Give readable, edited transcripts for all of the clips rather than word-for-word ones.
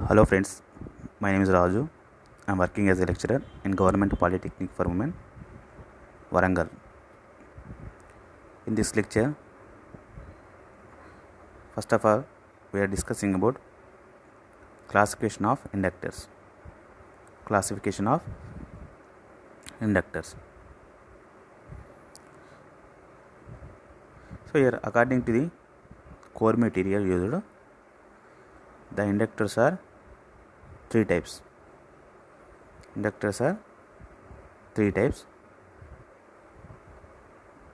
Hello friends, my name is Raju. I am working as a lecturer in Government Polytechnic for Women, Warangal. In this lecture, first of all, we are discussing about classification of inductors. Classification of inductors. So here, according to the core material used, the inductors are three types. Inductors are three types: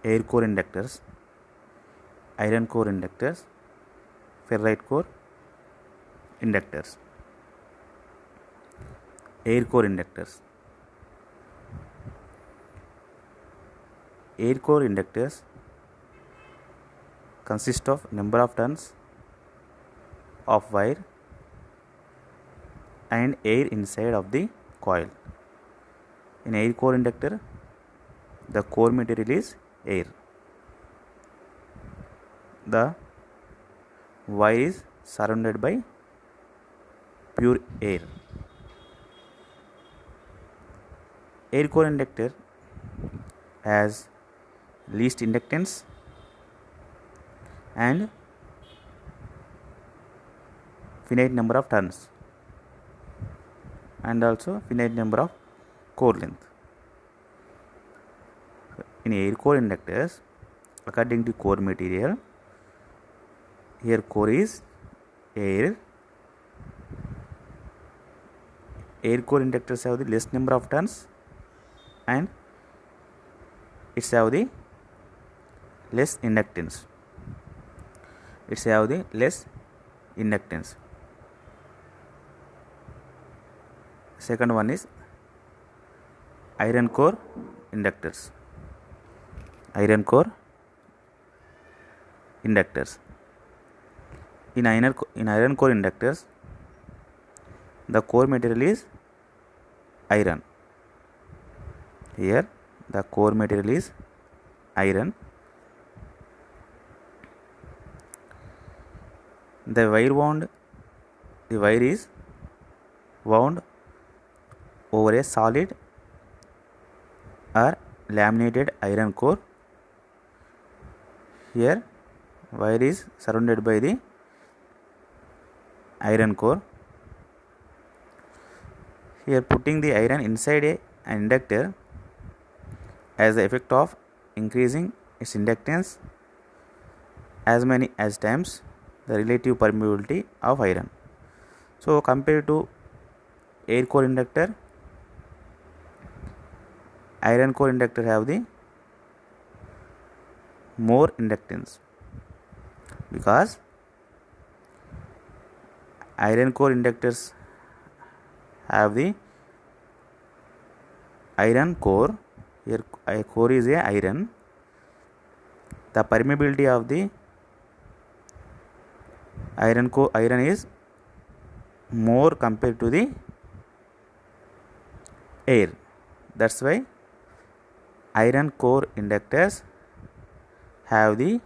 air core inductors, iron core inductors, ferrite core inductors. Air core inductors. Air core inductors consist of number of turns of wire and air inside of the coil. In air core inductor, the core material is air. The wire is surrounded by pure air. Air core inductor has least inductance and finite number of turns and also finite number of core length. In air core inductors, according to core material, here core is air. Air core inductors have the less number of turns and it's have the less inductance. Second one is iron core inductors. In iron core inductors, the core material is iron. Here the core material is iron. The wire is wound over a solid or laminated iron core. Here wire is surrounded by the iron core. Here putting the iron inside an inductor has the effect of increasing its inductance as many as times the relative permeability of iron. So compared to air core inductor, iron core inductor have the more inductance because iron core inductors have the iron core. Here core is a iron. The permeability of the iron is more compared to the air. That's why iron core inductors have the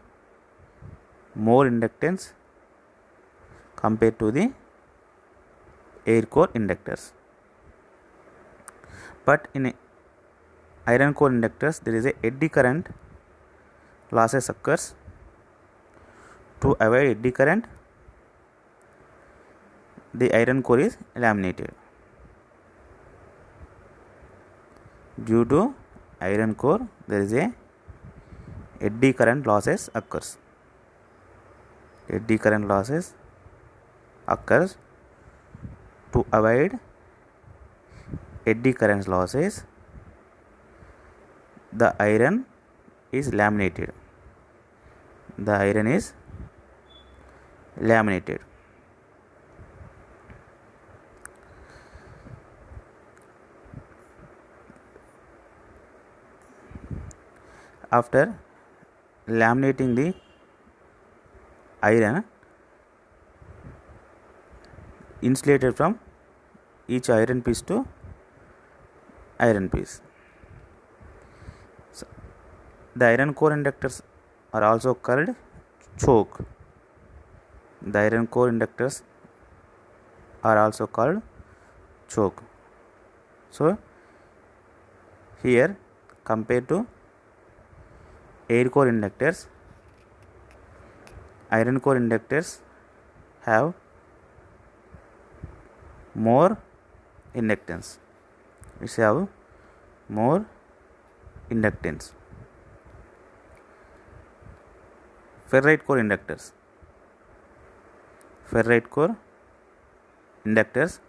more inductance compared to the air core inductors. But in iron core inductors, there is a eddy current losses occurs. To avoid eddy current, the iron core is laminated. Due to iron core, there is a eddy current losses occurs. To avoid eddy current losses, the iron is laminated. After laminating the iron, insulated from each iron piece to iron piece. So, the iron core inductors are also called choke. The iron core inductors are also called choke. So here, compared to air core inductors, iron core inductors have more inductance. It have more inductance. Ferrite core inductors. Ferrite core inductors.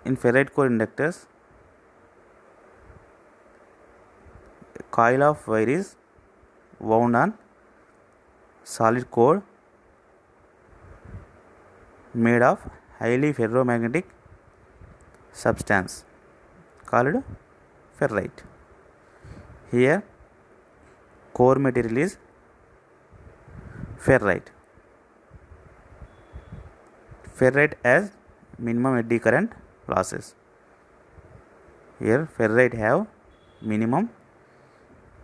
In ferrite core inductors, a coil of wire is wound on solid core made of highly ferromagnetic substance called ferrite. Here, core material is ferrite. Ferrite has minimum eddy current losses. Here, ferrite have minimum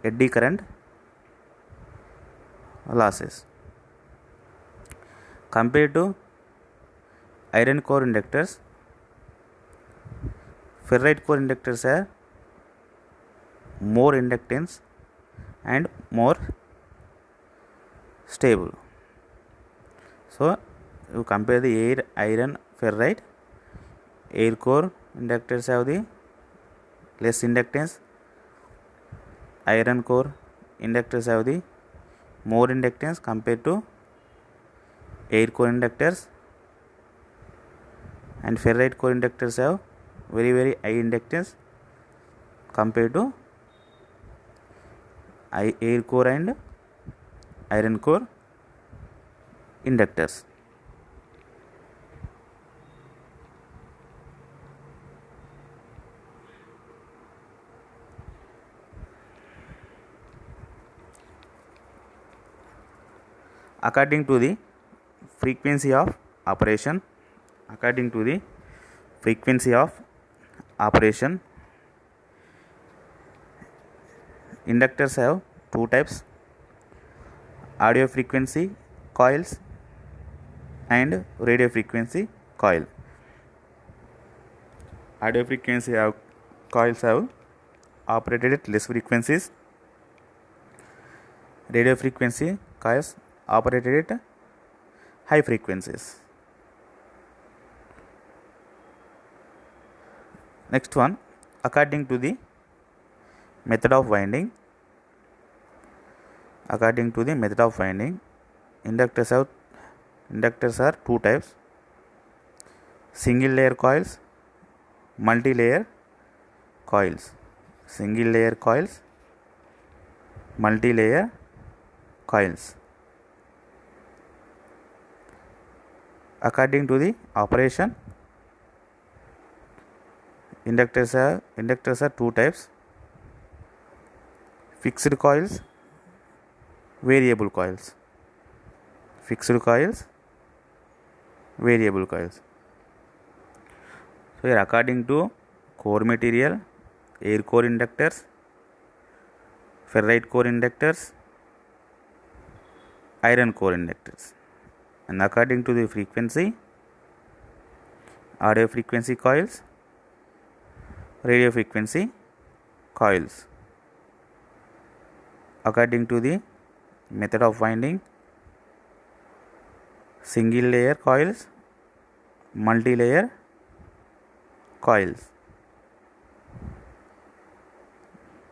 eddy current losses. Compared to iron core inductors, ferrite core inductors have more inductance and more stable. So you compare the iron ferrite, air core inductors have the less inductance, iron core inductors have the more inductance compared to air core inductors, and ferrite core inductors have very high inductance compared to air core and iron core inductors. According to the frequency of operation, inductors have two types: audio frequency coils and radio frequency coil. Audio frequency coils have operated at less frequencies. Radio frequency coils operated at high frequencies. Next one, according to the method of winding, inductors are two types: single layer coils, multi-layer coils. Single-layer coils, multi-layer coils. According to the operation, inductors are two types: fixed coils, variable coils. Fixed coils, variable coils. So here, according to core material, air core inductors, ferrite core inductors, iron core inductors. And according to the frequency, audio frequency coils, radio frequency coils. According to the method of winding, single layer coils, multi-layer coils.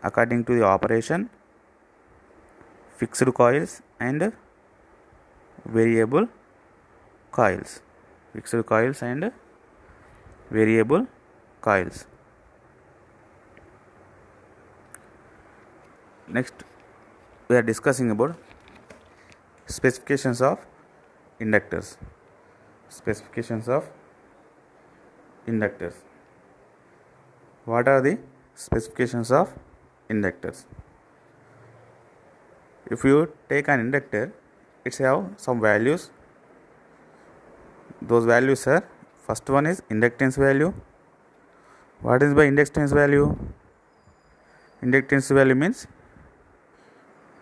According to the operation, fixed coils and variable coils. Fixed coils and variable coils. Next, we are discussing about specifications of inductors. What are the specifications of inductors? If you take an inductor, it have some values. Those values are, first one is inductance value. What is by inductance value? Inductance value means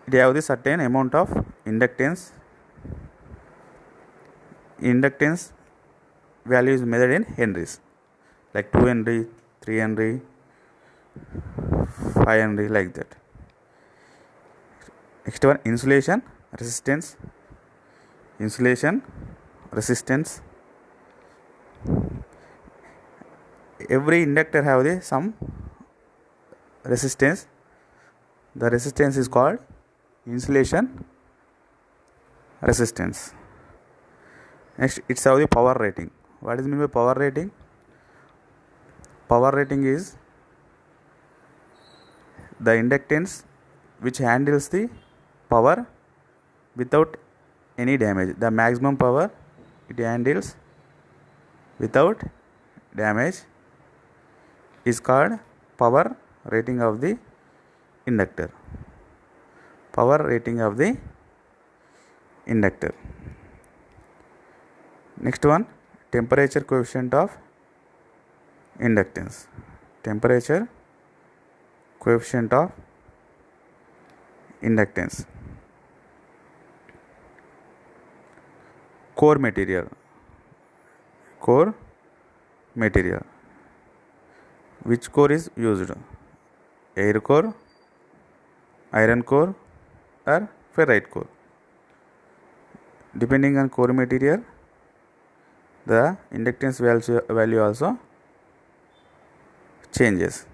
it have the certain amount of inductance value is measured in henries, like 2 Henry, 3 Henry, 5 Henry, like that. Next one, insulation resistance. Insulation resistance. Every inductor have some resistance. The resistance is called insulation resistance. Next, it's have the power rating. What is mean by power rating? Power rating is the inductance which handles the power without any damage. The maximum power it handles without damage is called power rating of the inductor. Power rating of the inductor. Next one, temperature coefficient of inductance. Temperature coefficient of inductance. Core material. Core material. Which core is used? Air core, iron core, or ferrite core. Depending on core material, the inductance value also changes.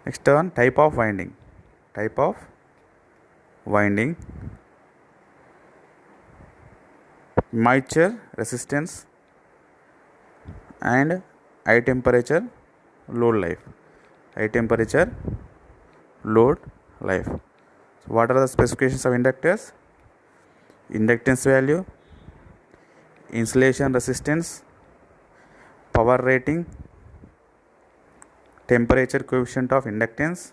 Next one, type of winding. Type of winding. Moisture resistance and high temperature load life. High temperature load life. So what are the specifications of inductors? Inductance value, insulation resistance, power rating, temperature coefficient of inductance,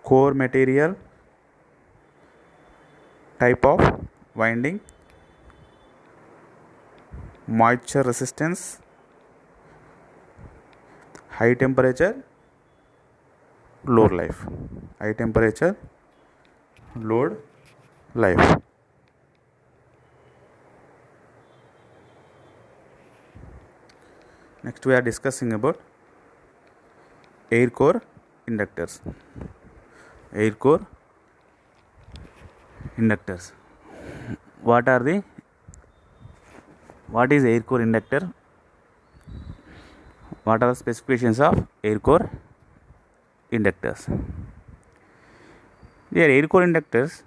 core material, type of winding, moisture resistance, high temperature load life. High temperature load life. Next we are discussing about air core inductors. Air core inductors. What is air core inductor? What are the specifications of air core inductors? Here air core inductors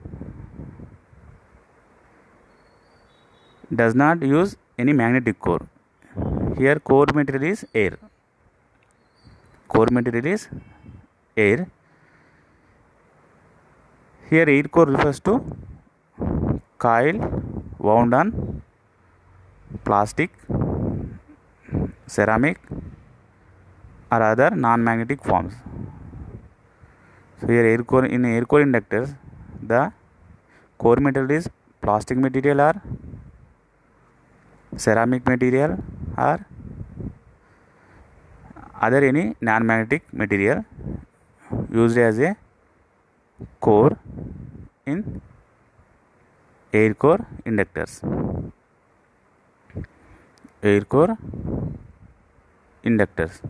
does not use any magnetic core. Here core material is air. Core material is air. Here air core refers to coil wound on plastic, ceramic or other non-magnetic forms. So here air core inductors, the core material is plastic material or ceramic material or other any non-magnetic material used as a core in air core inductors. Air core inductors.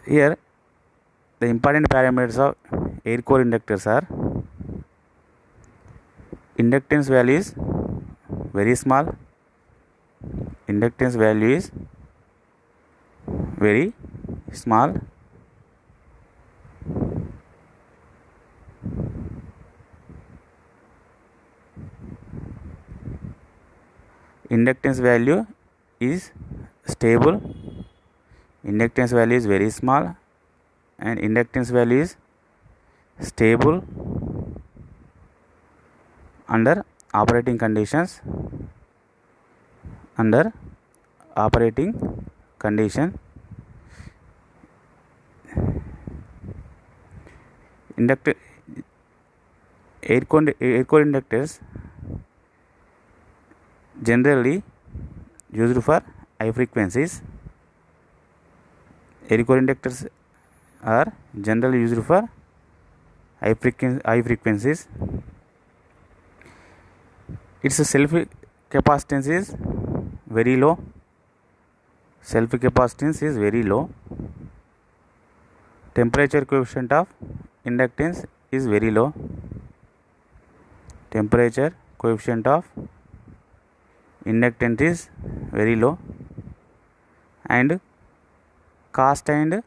Here the important parameters of air core inductors are inductance value is very small. Inductance value is very small. Inductance value is stable. Inductance value is very small and inductance value is stable under operating conditions. Under operating condition, air core inductors generally used for high frequencies air core inductors are generally used for high frequencies. Its self capacitance is very low. Temperature coefficient of inductance is very low. Temperature coefficient of inductance is very low, and cost and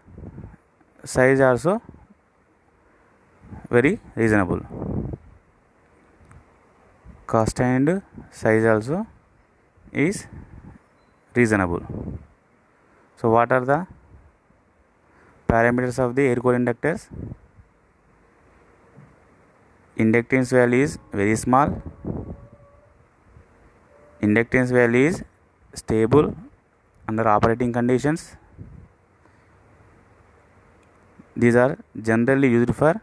size also very reasonable. Cost and size also is reasonable. So what are the parameters of the air core inductors? Inductance value is very small. Inductance value is stable under operating conditions. These are generally used for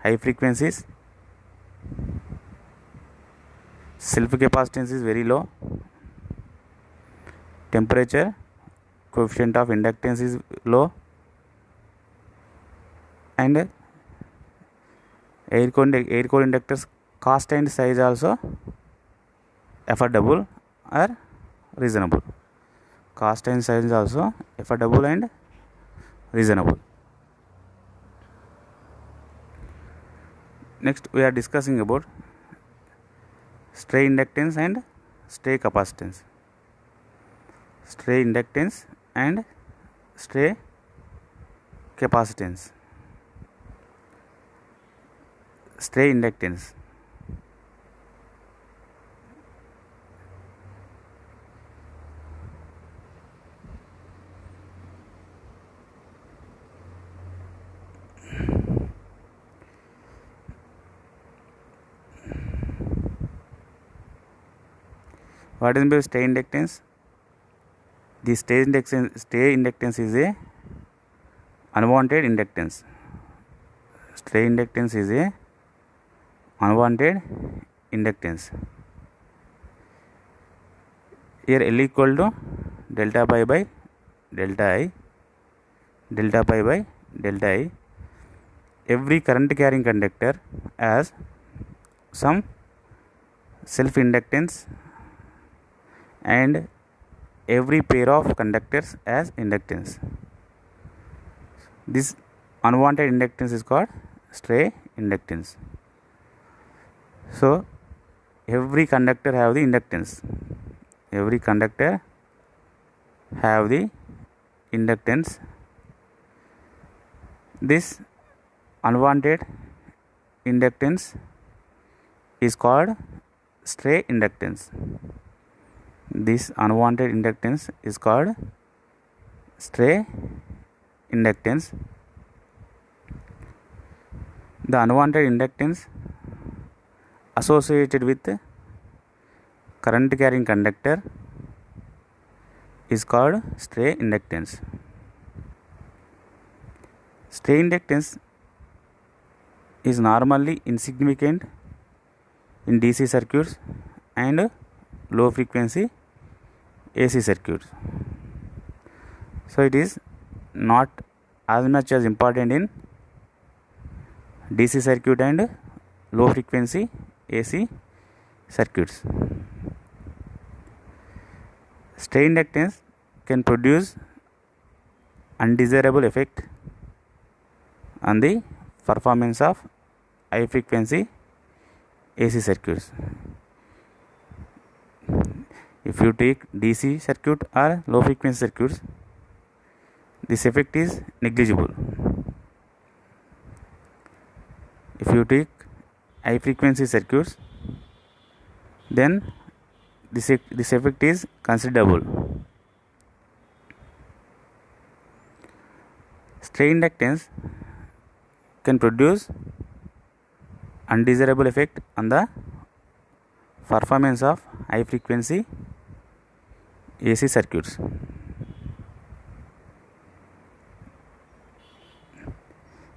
high frequencies. Self capacitance is very low. Temperature coefficient of inductance is low, and air core inductors cost and size also affordable or reasonable. Cost and size is also affordable and reasonable. Next, we are discussing about stray inductance and stray capacitance. Stray inductance and stray capacitance. Stray inductance. What is meant by stray inductance? The stray inductance is a unwanted inductance. Stray inductance is a unwanted inductance. Here L equal to delta pi by delta I. Delta pi by delta I. Every current carrying conductor has some self inductance, and every pair of conductors has inductance. This unwanted inductance is called stray inductance. So every conductor have the inductance. Every conductor have the inductance. This unwanted inductance is called stray inductance. This unwanted inductance is called stray inductance. The unwanted inductance associated with current carrying conductor is called stray inductance. Stray inductance is normally insignificant in DC circuits and low frequency AC circuits. So it is not as much as important in DC circuit and low frequency AC circuits. Stray inductance can produce undesirable effect on the performance of high frequency AC circuits. If you take DC circuit or low frequency circuits, this effect is negligible. If you take high frequency circuits, then this effect is considerable. Stray inductance can produce undesirable effect on the performance of high frequency AC circuits.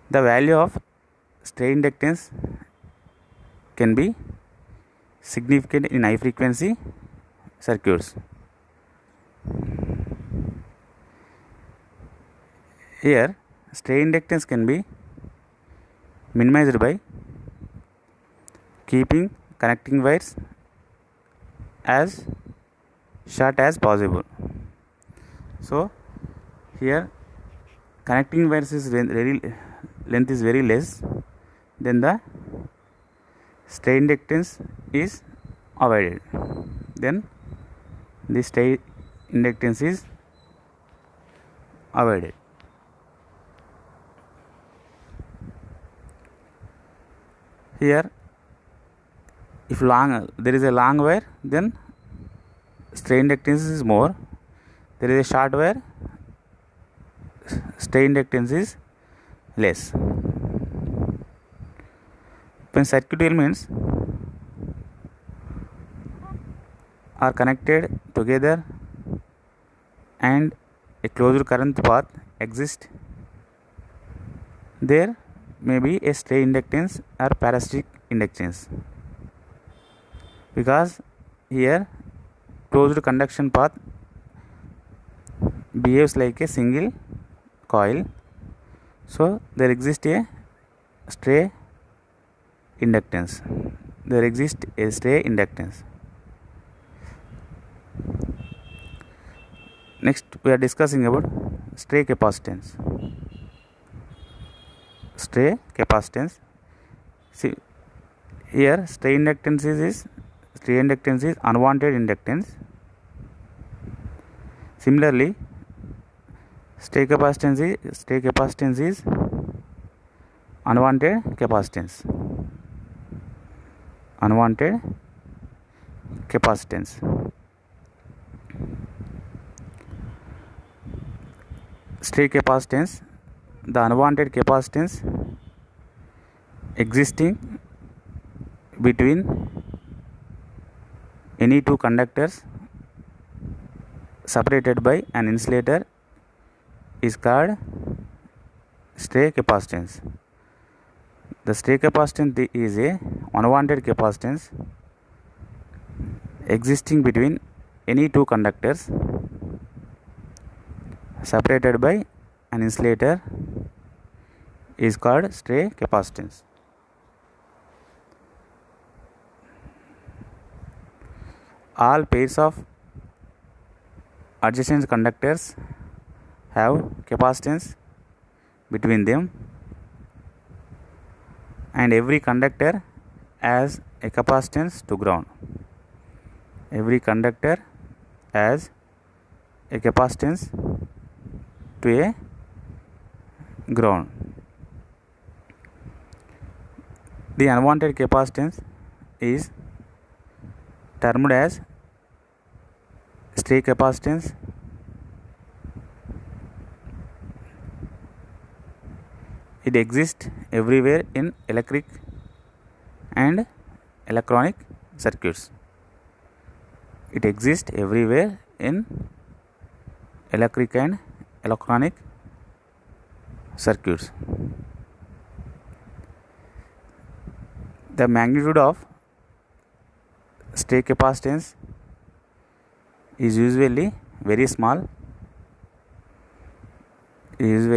The value of stray inductance can be significant in high frequency circuits. Here, stray inductance can be minimized by keeping connecting wires as short as possible. So here connecting wires is very length is very less, then the stray inductance is avoided. Then the stray inductance is avoided. Here, if there is a long wire, then stray inductance is more. There is a short wire, stray inductance is less. When circuit elements are connected together and a closed current path exists, there may be a stray inductance or parasitic inductance, because here closed conduction path behaves like a single coil, so there exists a stray inductance. Next, we are discussing about stray capacitance. See, here stray inductance is unwanted inductance. Similarly, stray capacitance is unwanted capacitance. Stray capacitance, the unwanted capacitance existing between any two conductors separated by an insulator is called stray capacitance. The stray capacitance is a unwanted capacitance existing between any two conductors separated by an insulator is called stray capacitance. All pairs of adjacent conductors have capacitance between them, and every conductor has a capacitance to ground. Every conductor has a capacitance to a ground. The unwanted capacitance is termed as stray capacitance. It exists everywhere in electric and electronic circuits. It exists everywhere in electric and electronic circuits. The magnitude of stray capacitance is usually very small. It is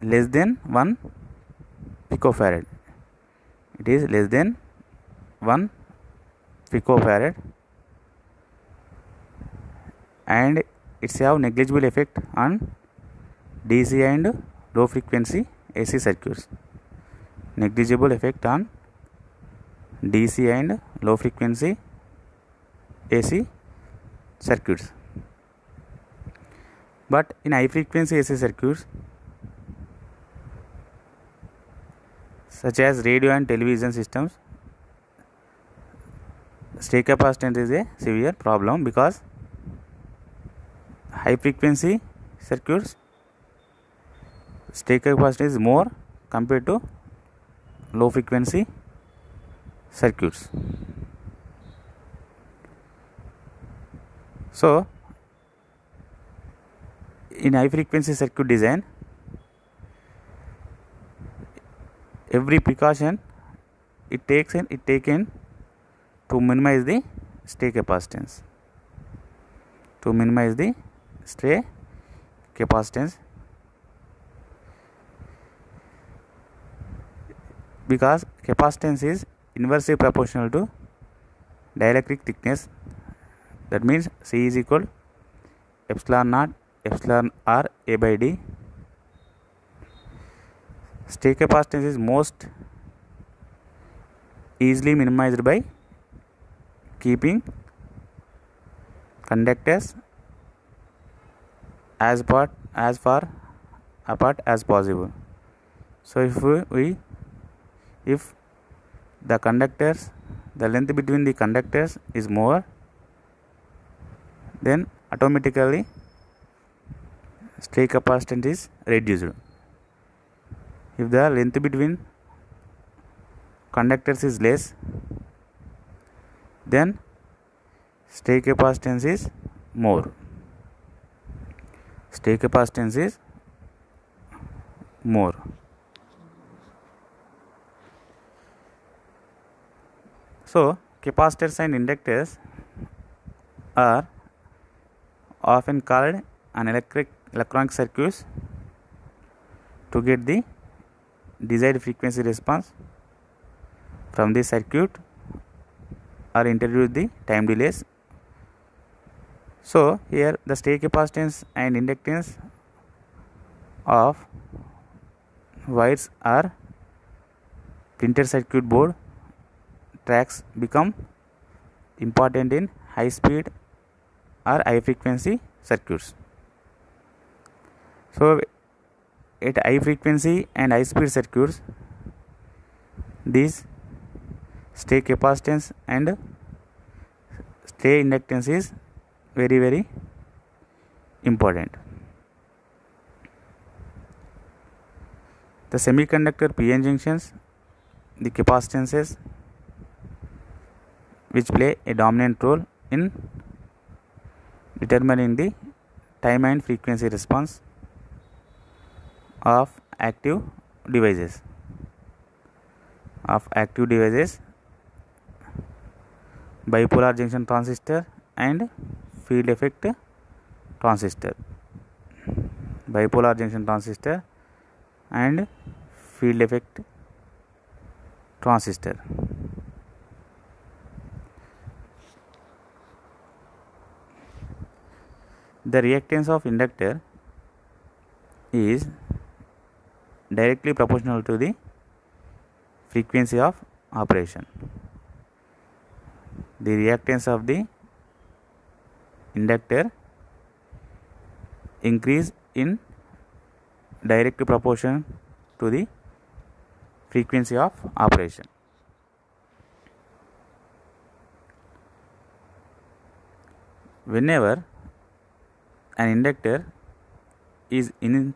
less than 1 picofarad. And it's have negligible effect on DC and low frequency AC circuits. Negligible effect on DC and low frequency AC circuits. But in high frequency AC circuits such as radio and television systems, stray capacitance is a severe problem, because high frequency circuits stray capacitance is more compared to low frequency circuits. So in high frequency circuit design, every precaution it taken to minimize the stray capacitance. To minimize the stray capacitance, because capacitance is inversely proportional to dielectric thickness, that means C is equal epsilon naught epsilon r A by d. Stray capacitance is most easily minimized by keeping conductors as far apart as possible. So if the length between the conductors is more, then automatically stray capacitance is reduced. If the length between conductors is less, then stray capacitance is more. Stray capacitance is more. So capacitors and inductors are often called an electronic circuits to get the desired frequency response from the circuit or introduce the time delays. So here the stray capacitance and inductance of wires or printed circuit board tracks become important in high speed or high frequency circuits. So at high frequency and high speed circuits, these stray capacitance and stray inductance is very important. The semiconductor PN junctions, the capacitances which play a dominant role in determining the time and frequency response of active devices. Bipolar junction transistor and field effect transistor. Bipolar junction transistor and field effect transistor. The reactance of inductor is directly proportional to the frequency of operation. The reactance of the inductor increase in direct proportion to the frequency of operation. Whenever an inductor is in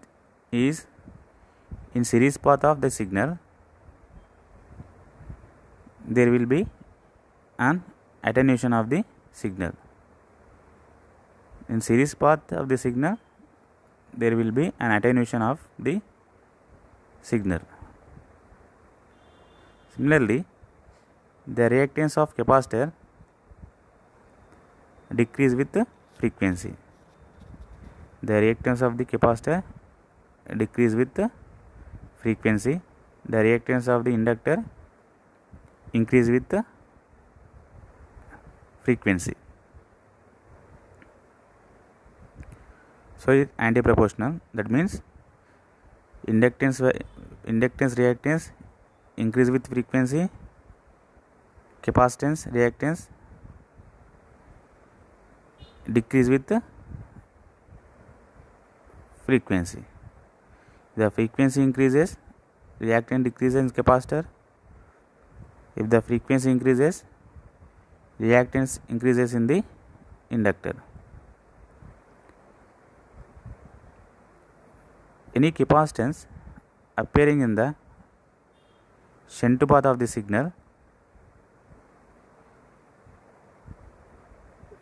series path of the signal, there will be an attenuation of the signal. In series path of the signal, there will be an attenuation of the signal. Similarly, the reactance of capacitor decrease with the frequency. The reactance of the capacitor decrease with the frequency. The reactance of the inductor increase with the frequency. So it is anti-proportional. That means inductance reactance increase with frequency, capacitance reactance decrease with the frequency. The frequency increases, reactance decreases in capacitor. If the frequency increases, reactance increases in the inductor. Any capacitance appearing in the shunt path of the signal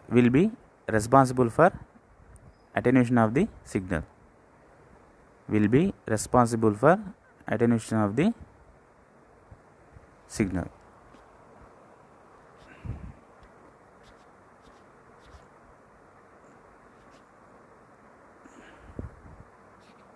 will be responsible for attenuation of the signal. Will be responsible for attenuation of the signal.